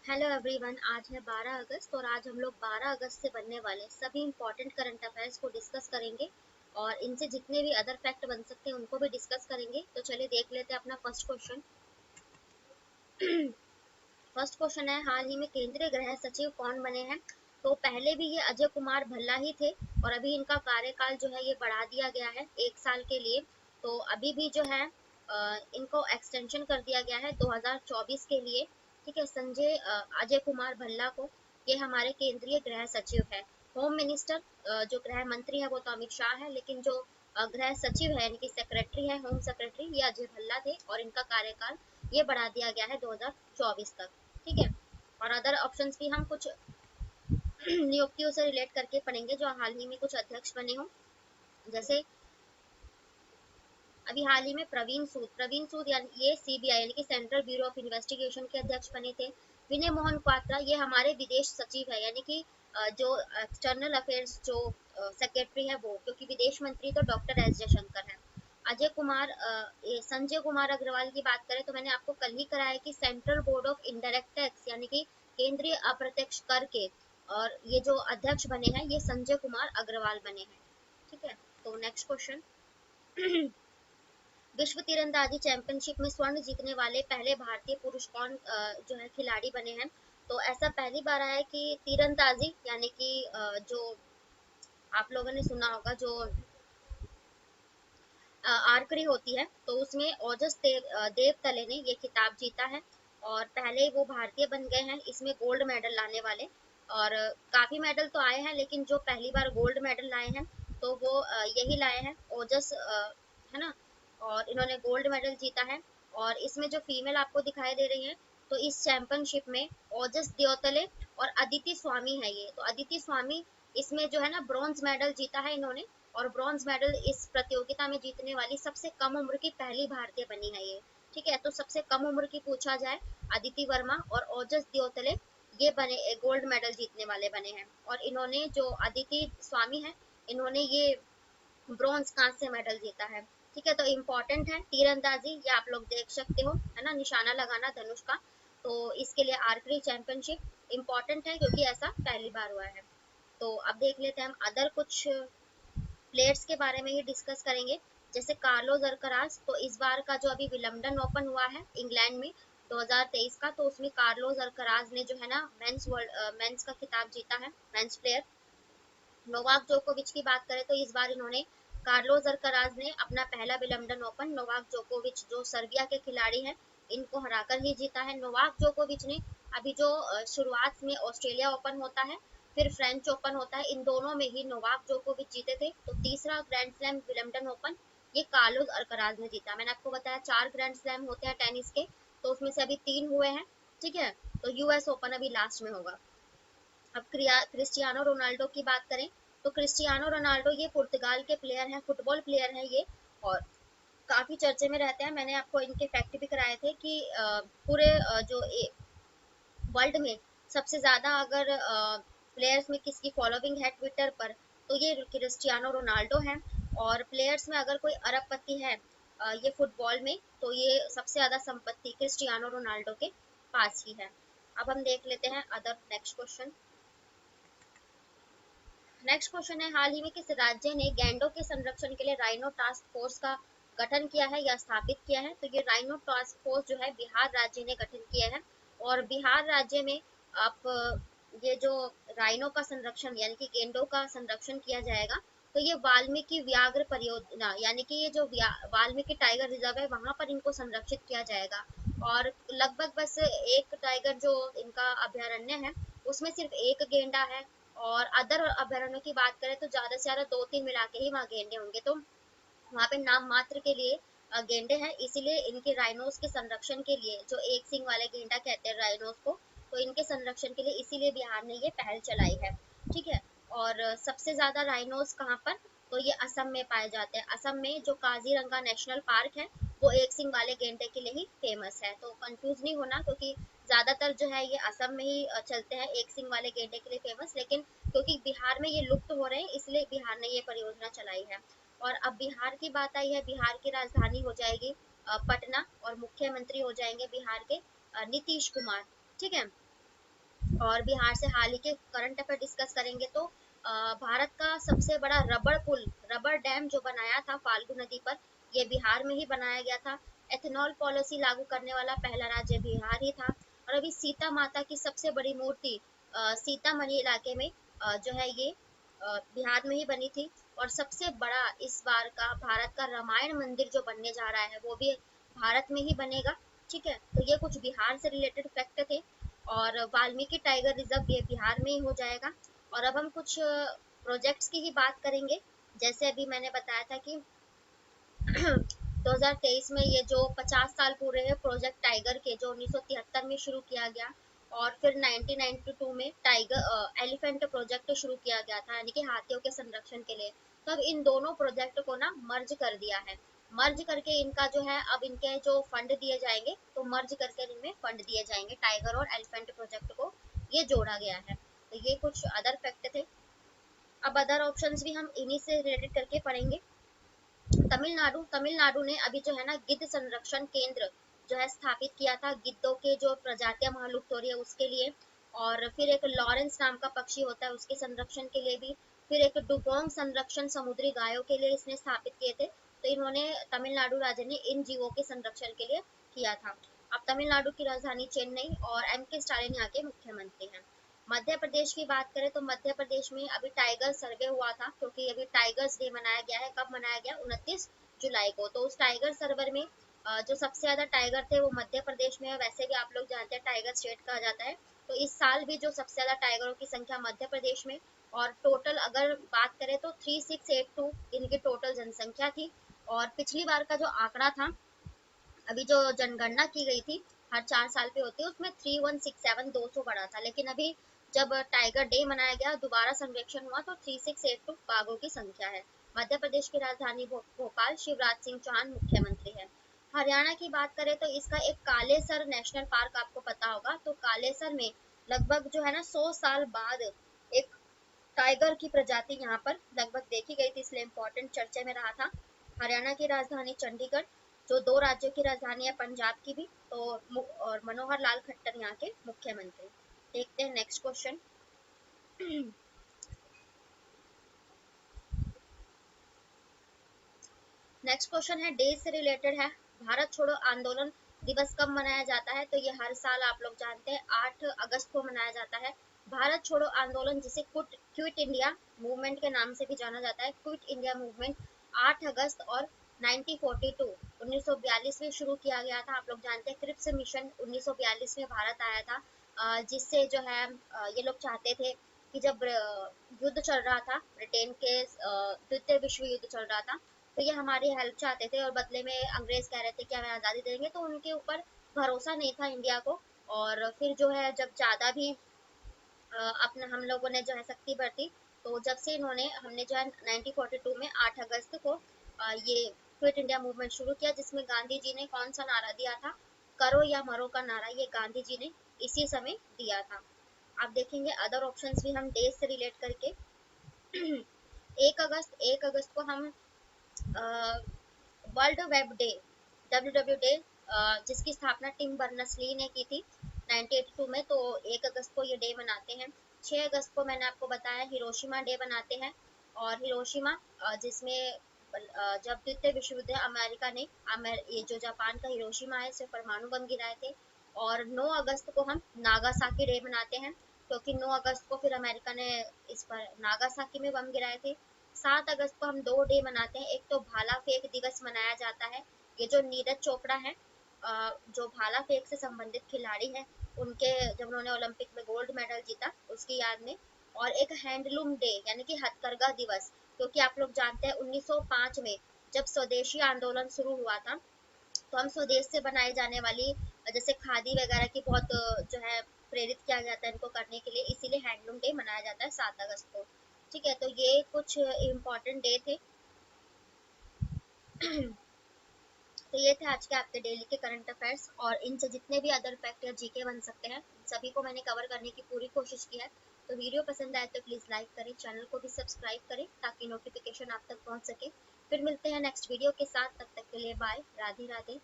Hello everyone, आज है 12 अगस्त और आज हम लोग 12 अगस्त से बनने वाले सभी इंपॉर्टेंट करंट अफेयर्स को डिस्कस करेंगे और इनसे जितने भी अदर फैक्ट बन सकते हैं उनको भी डिस्कस करेंगे। तो चलिए देख लेते हैं अपना फर्स्ट क्वेश्चन। फर्स्ट क्वेश्चन है, हाल ही में केंद्रीय गृह सचिव कौन बने हैं? तो पहले भी ये अजय कुमार भल्ला ही थे और अभी इनका कार्यकाल जो है ये बढ़ा दिया गया है 1 साल के लिए। तो अभी भी जो है इनको एक्सटेंशन कर दिया गया है 2024 के लिए। ठीक है, संजय अजय कुमार भल्ला को, ये हमारे केंद्रीय गृह सचिव है। होम मिनिस्टर जो गृह मंत्री है वो तो अमित शाह है, लेकिन जो गृह सचिव है यानी कि सेक्रेटरी है, होम सेक्रेटरी, ये अजय भल्ला थे और इनका कार्यकाल ये बढ़ा दिया गया है 2024 तक। ठीक है, और अदर ऑप्शंस भी हम कुछ नियुक्तियों से रिलेट करके पढ़ेंगे जो हाल ही में कुछ अध्यक्ष बने हों। जैसे अभी हाल ही में प्रवीण सूद यानी ये सीबीआई यानी कि सेंट्रल ब्यूरो ऑफ इन्वेस्टिगेशन के अध्यक्ष बने थे। विनय मोहन क्वात्रा ये हमारे विदेश सचिव है यानी कि जो एक्सटर्नल अफेयर्स जो सेक्रेटरी है वो, क्योंकि विदेश मंत्री तो डॉक्टर एस जयशंकर है। अजय कुमार संजय कुमार अग्रवाल की बात करें तो मैंने आपको कल ही कराया कि central board of indirect tax यानी कि केंद्रीय अप्रत्यक्ष कर के और ये जो अध्यक्ष बने हैं ये संजय कुमार अग्रवाल बने हैं। ठीक है, तो नेक्स्ट क्वेश्चन। विश्व तीरंदाजी चैंपियनशिप में स्वर्ण जीतने वाले पहले भारतीय पुरुष कौन जो है खिलाड़ी बने हैं? तो ऐसा पहली बार आया है कि तीरंदाजी यानी कि जो आप लोगों ने सुना होगा जो आर्करी होती है, तो उसमें ओजस देव तले ने ये खिताब जीता है और पहले वो भारतीय बन गए हैं इसमें गोल्ड मेडल लाने वाले। और काफी मेडल तो आए हैं लेकिन जो पहली बार गोल्ड मेडल लाए हैं तो वो यही लाए हैं, ओजस है ना। और इन्होंने गोल्ड मेडल जीता है। और इसमें जो फीमेल आपको दिखाई दे रही है तो इस चैंपियनशिप में ओजस देवतले और अदिति स्वामी है। ये तो अदिति स्वामी इसमें जो है ना ब्रॉन्ज मेडल जीता है इन्होंने। और ब्रॉन्ज मेडल इस प्रतियोगिता में जीतने वाली सबसे कम उम्र की पहली भारतीय बनी है ये। ठीक है, तो सबसे कम उम्र की पूछा जाए, अदिति वर्मा और ओजस दियोतले ये बने गोल्ड मेडल जीतने वाले बने हैं। और इन्होंने जो अदिति स्वामी है इन्होंने ये ब्रॉन्ज कांस्य मेडल जीता है। ठीक है, तो इम्पोर्टेंट है तीरंदाजी, ये आप लोग देख सकते हो है ना, निशाना लगाना धनुष का। तो इसके लिए आर्चरी चैंपियनशिप इम्पोर्टेंट है क्योंकि ऐसा पहली बार हुआ है। तो अब देख लेते हैं हम अदर कुछ प्लेयर्स के बारे में ही डिस्कस करेंगे। जैसे कार्लोस अल्कराज, तो इस बार का जो अभी विलम्बडन ओपन हुआ है इंग्लैंड में 2023 का, तो उसमें कार्लोस अल्कराज ने जो है ना मेंस का खिताब जीता है, मेंस प्लेयर। नोवाक जोकोविच की बात करें तो इस बार इन्होंने, कार्लोस अल्कराज ने अपना पहला विलम्बडन ओपन नोवाक जोकोविच जो सर्बिया के खिलाड़ी हैं इनको हराकर ही जीता है। नोवाक जोकोविच ने अभी जो शुरुआत में ऑस्ट्रेलिया ओपन होता है फिर फ्रेंच ओपन होता है, इन दोनों में ही नोवाक जोकोविच जीते थे। तो तीसरा ग्रैंड स्लैम विलम्बडन ओपन ये कार्लोस अल्कराज ने जीता। मैंने आपको बताया 4 ग्रैंड स्लैम होते हैं टेनिस के, तो उसमें से अभी 3 हुए हैं। ठीक है, तो यूएस ओपन अभी लास्ट में होगा। अब क्रिस्टियानो रोनाल्डो की बात करें तो क्रिस्टियानो रोनाल्डो ये पुर्तगाल के प्लेयर हैं, फुटबॉल प्लेयर हैं ये, और काफी चर्चे में रहते हैं। मैंने आपको इनके फैक्ट भी कराए थे कि पूरे जो वर्ल्ड में सबसे ज्यादा अगर प्लेयर्स में किसकी फॉलोइंग है ट्विटर पर तो ये क्रिस्टियानो रोनाल्डो है। और प्लेयर्स में अगर कोई अरबपति है ये फुटबॉल में, तो ये सबसे ज्यादा संपत्ति क्रिस्टियानो रोनाल्डो के पास ही है। अब हम देख लेते हैं other next question. Next question है, हाल ही में किस राज्य ने गैंडों के संरक्षण के लिए राइनो टास्क फोर्स का गठन किया है या स्थापित किया है? तो ये राइनो टास्क फोर्स जो है बिहार राज्य ने गठन किया है। और बिहार राज्य में आप ये जो राइनो का संरक्षण यानी कि गेंडों का संरक्षण किया जाएगा, तो ये वाल्मीकि व्याघ्र परियोजना यानी कि ये जो वाल्मीकि टाइगर रिजर्व है वहां पर इनको संरक्षित किया जाएगा। और लगभग बस एक टाइगर जो इनका अभ्यारण्य है उसमें सिर्फ एक गेंडा है। और अदर अभ्यारण्यों की बात करें तो ज्यादा से ज्यादा 2-3 मिला के ही वहाँ गेंडे होंगे, तो वहाँ पे नाम मात्र के लिए गेंडे हैं। इसीलिए इनके राइनोस के संरक्षण के लिए, जो एक सिंग वाले गेंडा कहते हैं राइनोस को, तो इनके संरक्षण के लिए इसीलिए बिहार ने ये पहल चलाई है। ठीक है, और सबसे ज्यादा राइनोस कहाँ पर, तो ये असम में पाए जाते हैं। असम में जो काजीरंगा नेशनल पार्क है वो एक सिंग वाले गेंडे के लिए ही फेमस है, तो कंफ्यूज नहीं होना क्योंकि ज्यादातर जो है ये असम में ही चलते हैं एक सिंग वाले गेंडे के लिए फेमस, लेकिन क्योंकि बिहार में ये लुप्त हो रहे हैं इसलिए बिहार ने ये परियोजना चलाई है। और अब बिहार की बात आई है, बिहार की राजधानी हो जाएगी पटना और मुख्यमंत्री हो जाएंगे बिहार के नीतीश कुमार। ठीक है, और बिहार से हाल ही के करंट अफेयर डिस्कस करेंगे तो भारत का सबसे बड़ा रबड़ पुल, रबड़ डैम जो बनाया था फाल्गु नदी पर, ये बिहार में ही बनाया गया था। एथेनॉल पॉलिसी लागू करने वाला पहला राज्य बिहार ही था। और अभी सीता माता की सबसे बड़ी मूर्ति सीतामढ़ी इलाके में जो है ये बिहार में ही बनी थी। और सबसे बड़ा इस बार का भारत का रामायण मंदिर जो बनने जा रहा है वो भी भारत में ही बनेगा। ठीक है, तो ये कुछ बिहार से रिलेटेड फैक्ट थे। और वाल्मीकि टाइगर रिजर्व ये बिहार में ही हो जाएगा। और अब हम कुछ प्रोजेक्ट्स की ही बात करेंगे। जैसे अभी मैंने बताया था कि 2023 में ये जो 50 साल पूरे हैं प्रोजेक्ट टाइगर के, जो 1973 में शुरू किया गया, और फिर 1992 में टाइगर एलिफेंट प्रोजेक्ट शुरू किया गया था, यानी कि हाथियों के संरक्षण के लिए। तो अब इन दोनों प्रोजेक्ट को ना मर्ज कर दिया है। मर्ज करके इनका जो है अब इनके जो फंड दिए जाएंगे, तो मर्ज करके इनमें फंड दिए जाएंगे, टाइगर और एलिफेंट प्रोजेक्ट को ये जोड़ा गया है। तो ये कुछ अदर फैक्ट थे। अब अदर ऑप्शंस भी हम इन्हीं से रिलेटेड करके पढ़ेंगे। तमिलनाडु, तमिलनाडु ने अभी जो है ना गिद्ध संरक्षण केंद्र जो है स्थापित किया था, गिद्धों के जो प्रजातियां वहां लुप्त हो रही है उसके लिए। और फिर एक लॉरेंस नाम का पक्षी होता है उसके संरक्षण के लिए भी। फिर एक डुगोंग संरक्षण समुद्री गायों के लिए इसने स्थापित किए थे। तो इन्होंने तमिलनाडु राज्य ने इन जीवों के संरक्षण के लिए किया था। अब तमिलनाडु की राजधानी चेन्नई, और M.K. स्टालिन यहाँ के मुख्यमंत्री हैं। मध्य प्रदेश की बात करें तो मध्य प्रदेश में अभी टाइगर सर्वे हुआ था, क्योंकि अभी टाइगर्स डे मनाया गया है। कब मनाया गया? 29 जुलाई को। तो उस टाइगर सर्वर में जो सबसे ज्यादा टाइगर थे वो मध्य प्रदेश में है। वैसे भी आप लोग जानते हैं टाइगर स्टेट कहा जाता है। तो इस साल भी जो सबसे ज्यादा टाइगरों की संख्या मध्य प्रदेश में। और टोटल अगर बात करें तो 3682 इनकी टोटल जनसंख्या थी। और पिछली बार का जो आंकड़ा था, अभी जो जनगणना की गई थी, हर 4 साल पे होती है, उसमें 3167 200 बढ़ा था। लेकिन अभी जब टाइगर डे मनाया गया, दोबारा सर्वेक्षण हुआ, तो 3682 बाघों की संख्या है। मध्य प्रदेश की राजधानी भोपाल, शिवराज सिंह चौहान मुख्यमंत्री है। हरियाणा की बात करें तो इसका एक कालेसर नेशनल पार्क आपको पता होगा। तो कालेसर में लगभग जो है ना 100 साल बाद एक टाइगर की प्रजाति यहाँ पर लगभग देखी गई थी, इसलिए इम्पोर्टेंट चर्चा में रहा था। हरियाणा की राजधानी चंडीगढ़, जो 2 राज्यों की राजधानी है पंजाब की भी। तो और मनोहर लाल खट्टर यहाँ के मुख्यमंत्री। देखते हैं नेक्स्ट क्वेश्चन। नेक्स्ट क्वेश्चन है डेज से रिलेटेड है। भारत छोड़ो आंदोलन दिवस कब मनाया जाता है? तो ये हर साल आप लोग जानते हैं 8 अगस्त को मनाया जाता है। भारत छोड़ो आंदोलन, जिसे क्विट इंडिया मूवमेंट के नाम से भी जाना जाता है, क्विट इंडिया मूवमेंट 8 अगस्त और 1942 में शुरू किया गया था। आप लोग जानते हैं क्रिप्स मिशन 1942 में भारत आया था, जिससे जो है ये लोग चाहते थे कि जब युद्ध चल रहा था, ब्रिटेन के द्वितीय विश्व युद्ध चल रहा था, तो ये हमारी हेल्प चाहते थे। और बदले में अंग्रेज कह रहे थे कि हमें आज़ादी देंगे, तो उनके ऊपर भरोसा नहीं था इंडिया को। और फिर जो है जब ज़्यादा भी अपना हम लोगों ने जो है शक्ति बरती, तो जब से इन्होंने हमने जो है 1942 में 8 अगस्त को ये क्विट इंडिया मूवमेंट शुरू किया, जिसमें गांधी जी ने कौन सा नारा दिया था? करो या मरो का नारा ये गांधी जी ने इसी समय दिया था। आप देखेंगे अदर ऑप्शंस भी हम डेज से रिलेट करके। 1 अगस्त को हम world web day, W day, जिसकी स्थापना टिम बर्नर्स ली ने की थी 1982 में। तो 1 अगस्त को ये डे मनाते हैं। 6 अगस्त को मैंने आपको बताया हिरोशिमा डे मनाते हैं। और हिरोशिमा जिसमें जब द्वितीय विश्व युद्ध अमेरिका ने ये जो जापान का हिरोशिमा है इसमें परमाणु बम गिराए थे। और 9 अगस्त को हम नागासाकी डे मनाते हैं, क्योंकि 9 अगस्त को फिर अमेरिका ने इस पर नागासाकी में बम गिराए थे। 7 अगस्त को हम 2 डे मनाते हैं। एक तो भाला फेंक दिवस मनाया जाता है, ये जो नीरज चोपड़ा है, जो भाला फेंक से संबंधित खिलाड़ी हैं, उनके जब उन्होंने ओलंपिक में गोल्ड मेडल जीता उसकी याद में। और एक हैंडलूम डे यानी कि हथकरघा दिवस, क्योंकि आप लोग जानते हैं 1905 में जब स्वदेशी आंदोलन शुरू हुआ था, तो हम स्वदेश से बनाई जाने वाली जैसे खादी वगैरह की बहुत जो है प्रेरित किया जाता है इनको करने के लिए, इसीलिए हैंडलूम डे मनाया जाता है 7 अगस्त को। ठीक है, तो ये कुछ इम्पोर्टेंट डे थे। तो ये थे आज के आपके डेली के करंट अफेयर्स। और इनसे जितने भी अदर फैक्ट या जीके बन सकते हैं सभी को मैंने कवर करने की पूरी कोशिश की है। तो वीडियो पसंद आए तो प्लीज़ लाइक करें, चैनल को भी सब्सक्राइब करें ताकि नोटिफिकेशन आप तक पहुंच सके। फिर मिलते हैं नेक्स्ट वीडियो के साथ, तब तक के लिए बाय, राधे राधे।